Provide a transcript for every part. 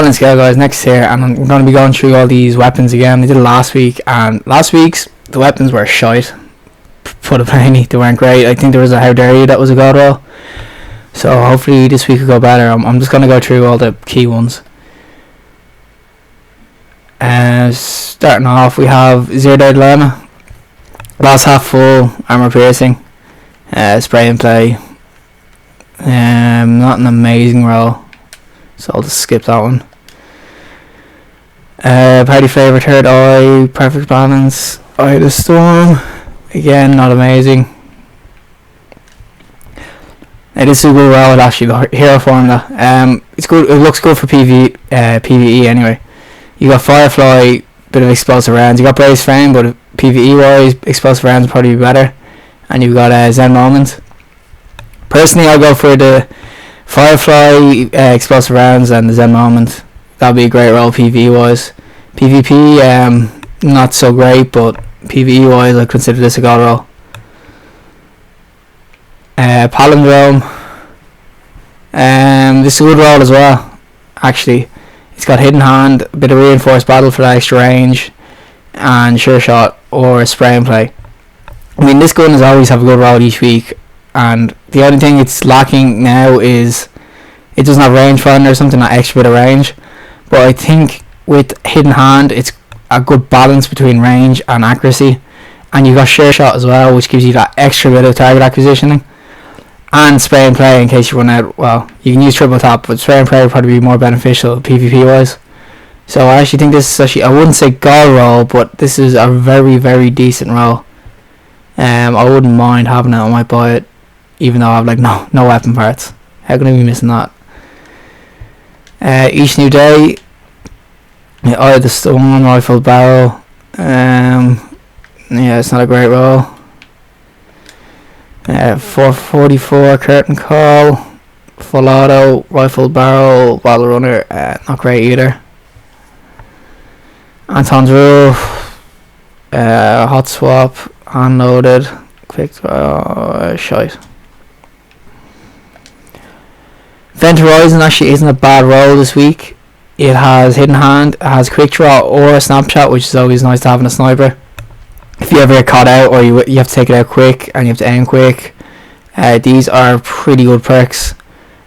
balance scale, guys, next here, and I'm going to be going through all these weapons again. I did it last week, and last week's the weapons were shite. Put it plainly, they weren't great. I think there was a How Dare You that was a god roll. So hopefully this week will go better. I'm just going to go through all the key ones. Starting off, we have Zero Day Dilemma. Last half full, armor piercing, spray and play. Not an amazing roll, so I'll just skip that one. Party Flavor, Third Eye, Perfect Balance, Eye of the Storm. Again, not amazing. This is a good roll, actually, the hero formula. It's good. It looks good for PvE anyway. You got Firefly, bit of explosive rounds. You got Brace Frame, but PvE wise, explosive rounds would probably be better. And you've got Zen Moment. Personally, I'll go for the Firefly, explosive rounds, and the Zen Moment. That'll be a great roll PvE wise. PvP, not so great, but PvE wise, I consider this a god roll. Palindrome. This is a good roll as well, actually. It's got Hidden Hand, a bit of Reinforced Battle for that extra range, and Sure Shot or Spray and Play. I mean, this gun is always have a good roll each week, and the only thing it's lacking now is it doesn't have rangefinder or something, that extra bit of range. But I think with Hidden Hand, it's a good balance between range and accuracy, and you've got Sure Shot as well, which gives you that extra bit of target acquisitioning. And Spray and Play in case you run out. Well, you can use Triple Tap, but Spray and Play would probably be more beneficial PvP wise. So I actually think this is actually, I wouldn't say god roll, but this is a very, very decent roll. I wouldn't mind having it. I might buy it, even though I have like no weapon parts. How can I be missing that? Each New Day, Eye of the Storm, Rifle Barrel. Yeah, it's not a great roll. 444 Curtain Call, Full Auto, Rifle Barrel, Battle Runner, not great either. Anton's Rule, Hot Swap, Hand Loaded, Quick shite. Event Horizon actually isn't a bad roll this week. It has Hidden Hand, it has Quick Draw or a Snapshot, which is always nice to have in a sniper. If you ever get caught out, or you have to take it out quick and you have to aim quick, these are pretty good perks.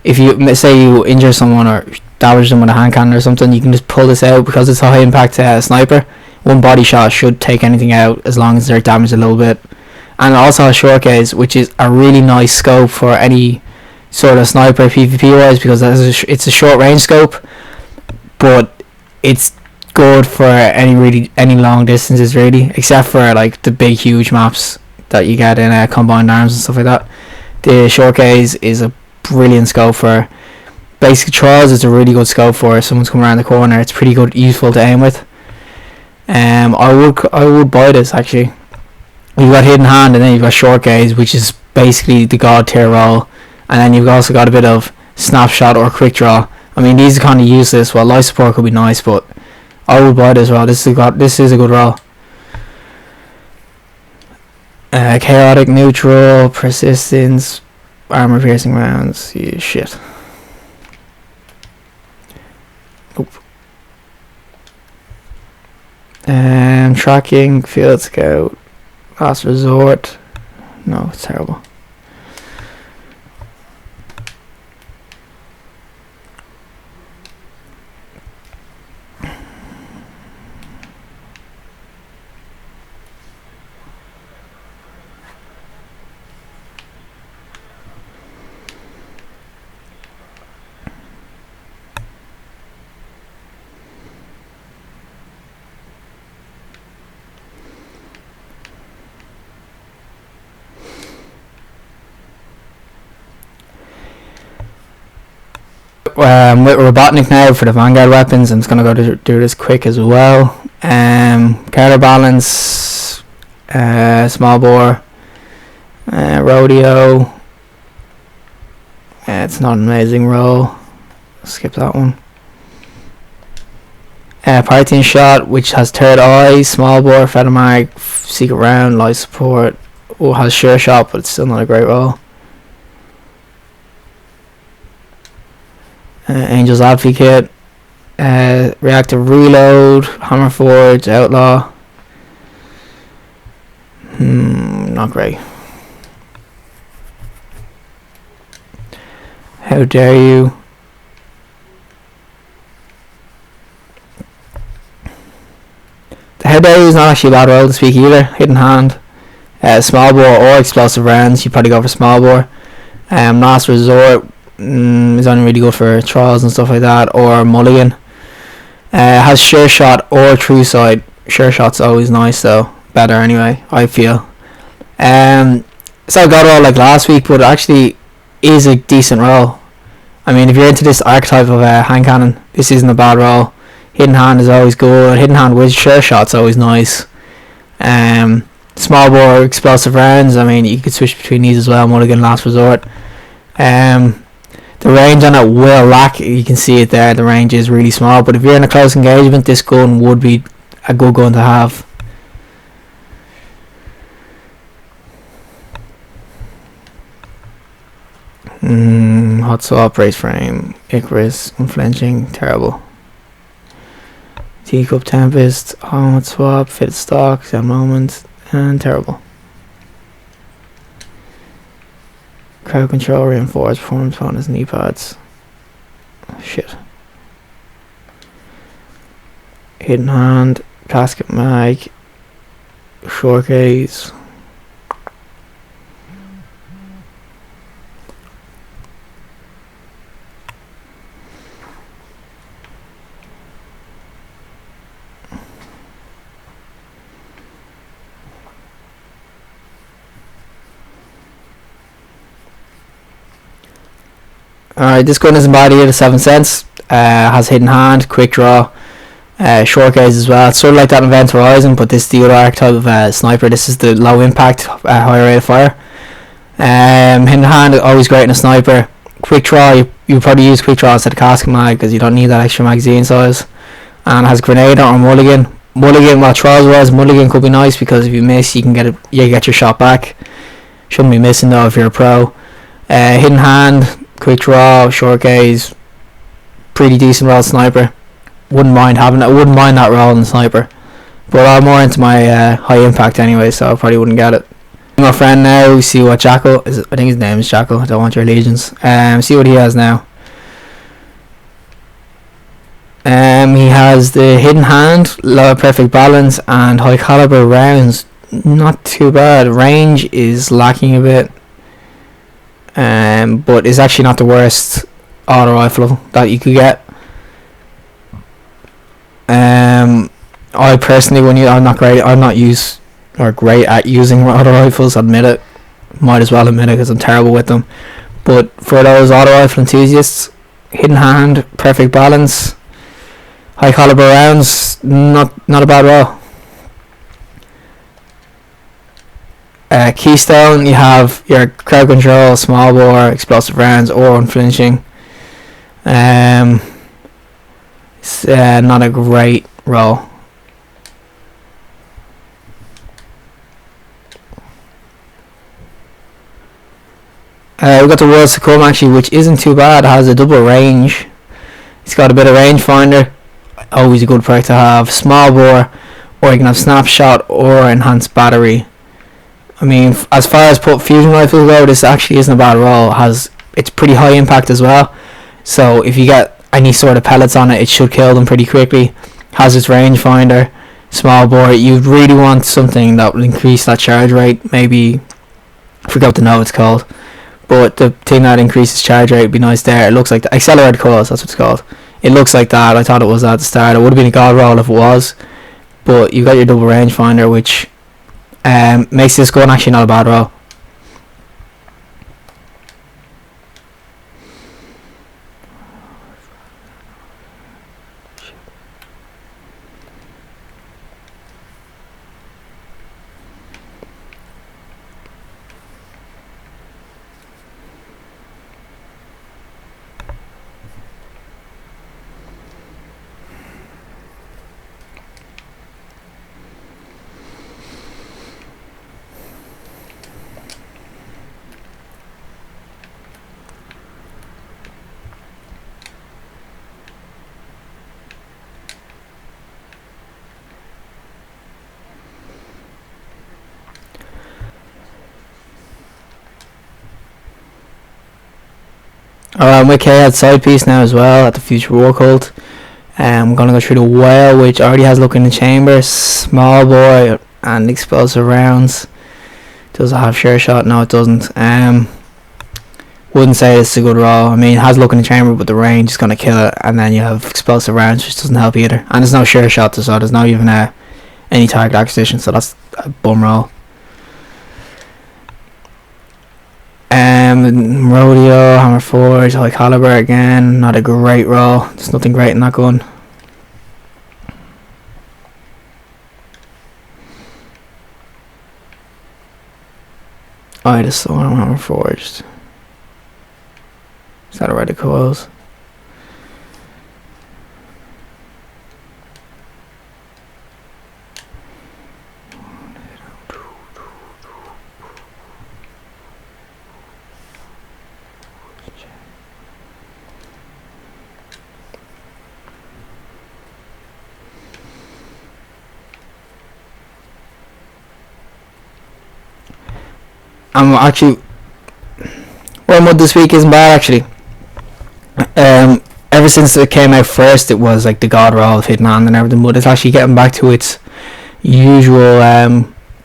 If you say you injure someone or damage them with a hand cannon or something, you can just pull this out because it's a high impact sniper. One body shot should take anything out as long as they're damaged a little bit. And it also has short gaze, which is a really nice scope for any sort of sniper PvP wise, because it's a short range scope, but it's good for any long distances really, except for like the big huge maps that you get in Combined Arms and stuff like that. The short gaze is a brilliant scope for basic trials. It's a really good scope for if someone's coming around the corner. It's pretty good, useful to aim with. I would buy this actually. You've got Hidden Hand, and then you've got short gaze, which is basically the god tier roll, and then you've also got a bit of Snapshot or Quick Draw. I mean, these are kind of useless. Well, life support could be nice, but I would buy this roll. This is a good roll. Chaotic, Neutral, Persistence, Armor Piercing Rounds. Yeah, shit. Nope. Tracking, Field Scout, Last Resort. No, it's terrible. With Robotnik now for the Vanguard weapons, I'm just going to go do this quick as well. Counterbalance, Small Bore, Rodeo. It's not an amazing roll. Skip that one. Parthian Shot, which has Third Eye, Small Bore, Feather Mag, Secret Round, Life Support. Oh, has Sure Shot, but it's still not a great roll. Angel's Advocate, Reactive Reload, Hammer Forge, Outlaw. Not great. How dare you? The How dare you is not actually a bad roll this week either. Hidden Hand, Small Bore or Explosive Rounds. You probably go for Small Bore. Last Resort is only really good for trials and stuff like that, or Mulligan. Has Sure Shot or True Sight. Sure Shot's always nice though, better anyway, I feel. It's not a god roll like last week, but it actually is a decent roll. I mean, if you're into this archetype of hand cannon, this isn't a bad roll. Hidden Hand is always good. Hidden Hand with Sure Shot's always nice. Small Bore, Explosive Rounds, I mean, you could switch between these as well. Mulligan, Last Resort. The range on it will lack. You can see it there. The range is really small. But if you're in a close engagement, this gun would be a good gun to have. Hot Swap, Race Frame, Icarus, Unflinching, terrible. Teacup, Tempest, Hot Swap, Fit Stocks, at moment, and terrible. Crowd Control, Reinforced, Performance Bonus, Knee Pads. Shit. Hidden Hand, Casket Mag, Short Gaze. Alright, this gun isn't bad either, 7 cents. Has Hidden Hand, Quick Draw, Short Gaze as well. It's sort of like that in Event Horizon, but this is the other archetype of sniper. This is the low impact, high rate of fire. Hidden Hand is always great in a sniper. Quick Draw, you probably use Quick Draw instead of Casket Mag because you don't need that extra magazine size. And has Grenade or Mulligan. Mulligan, well, Trials wise, Mulligan could be nice because if you miss, you can get your shot back. Shouldn't be missing though if you're a pro. Hidden Hand, Quick Draw, Short Gaze, pretty decent roll sniper. Wouldn't mind that roll in the sniper, but I'm more into my high impact anyway, so I probably wouldn't get it. My friend now, see what Jackal is. I think his name is Jackal. I don't want your allegiance. See what he has now. He has the Hidden Hand, low perfect balance, and high caliber rounds. Not too bad. Range is lacking a bit. But it's actually not the worst auto rifle that you could get. I personally, I'm not great at using auto rifles. Admit it, might as well admit it because I'm terrible with them. But for those auto rifle enthusiasts, Hidden Hand, perfect balance, high caliber rounds, not a bad roll. Keystone, you have your Crowd Control, Small Bore, Explosive Rounds, or Unflinching. It's not a great roll. We've got the Worlds to Come actually, which isn't too bad. It has a double range. It's got a bit of rangefinder. Always a good perk to have. Small Bore, or you can have Snapshot or Enhanced Battery. I mean, as far as fusion rifles go, this actually isn't a bad roll. It's pretty high impact as well, so if you get any sort of pellets on it, it should kill them pretty quickly. Has its rangefinder, small bore. You really want something that will increase that charge rate. Maybe, I forgot what the note it's called, but the thing that increases charge rate would be nice there. It looks like the accelerated cause, that's what it's called. It looks like that. I thought it was at the start. It would have been a god roll if it was, but you got your double rangefinder, which makes this gun actually not a bad roll. With K had side piece now as well at the Future War Cult. I'm going to go through the Whale, which already has Look in the Chamber, Small Boy, and Explosive Rounds. Does it have Sure Shot? No, it doesn't. Wouldn't say it's a good roll. I mean, it has Look in the Chamber, but the range is going to kill it. And then you have Explosive Rounds, which doesn't help either. And there's no Sure Shot, so there's not even any target acquisition, so that's a bum roll. Rodeo, Hammer Forge, High Caliber again, not a great roll. There's nothing great in that gun. Eye of Storm, Hammer Forged. Is that a Red Coils? I'm actually Wormwood this week isn't bad actually. Ever since it came out first, it was like the god roll of Hidden Hand and everything, but it's actually getting back to its usual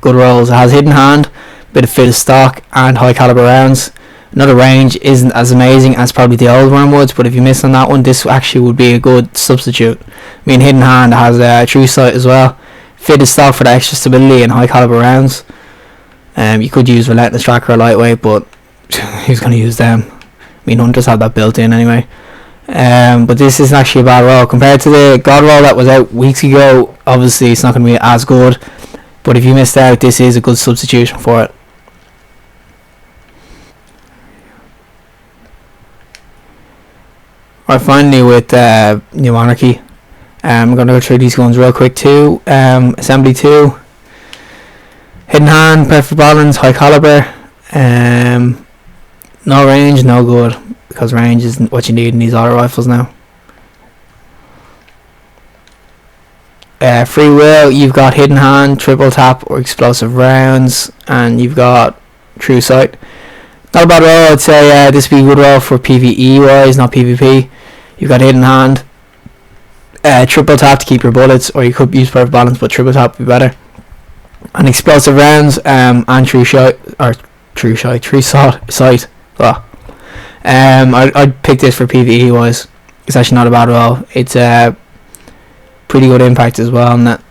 good rolls. It has Hidden Hand, bit of fit of stock, and high caliber rounds. Another range isn't as amazing as probably the old Wormwoods, but if you miss on that one, this actually would be a good substitute. I mean, Hidden Hand has True Sight as well, fit of stock for the extra stability and high caliber rounds. You could use Relentless Tracker or Lightweight, but who's going to use them? I mean, Hunters have that built in anyway. But this isn't actually a bad roll. Compared to the God roll that was out weeks ago, obviously it's not going to be as good. But if you missed out, this is a good substitution for it. Alright, finally with New Monarchy. I'm going to go through these guns real quick too. Assembly 2. Hidden Hand, Perfect Balance, High Caliber. No range, no good, because range isn't what you need in these auto rifles now. Free Will, you've got Hidden Hand, Triple Tap or Explosive Rounds, and you've got True Sight. Not a bad roll. I'd say this would be a good roll for PvE wise, not PvP. You've got Hidden Hand, Triple Tap to keep your bullets, or you could use Perfect Balance, but Triple Tap would be better. And Explosive Rounds, and True Sight. Oh. I'd pick this for PvE wise. It's actually not a bad roll. It's pretty good impact as well on that.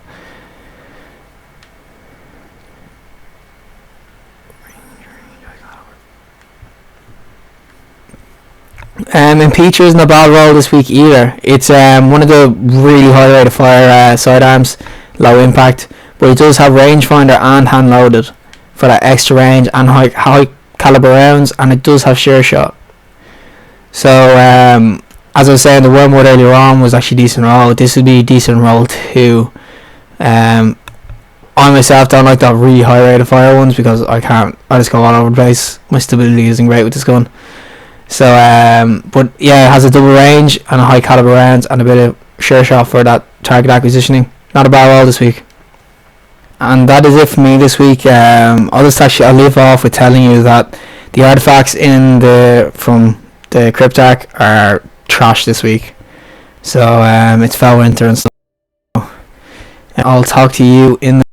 Impeacher isn't a bad roll this week either. It's one of the really high rate of fire sidearms, low impact, but it does have rangefinder and hand loaded for that extra range and high caliber rounds, and it does have Sure Shot. So as I was saying, the Wormwood earlier on was actually decent roll. This would be a decent roll too. I myself don't like that really high rate of fire ones because I just go all over the place. My stability isn't great with this gun. So but yeah, it has a double range and a high caliber rounds and a bit of Sure Shot for that target acquisitioning. Not a bad roll this week. And that is it for me this week. I'll leave off with telling you that the artifacts from the Cryptarch are trash this week. So it's Fell Winter and stuff. I'll talk to you in the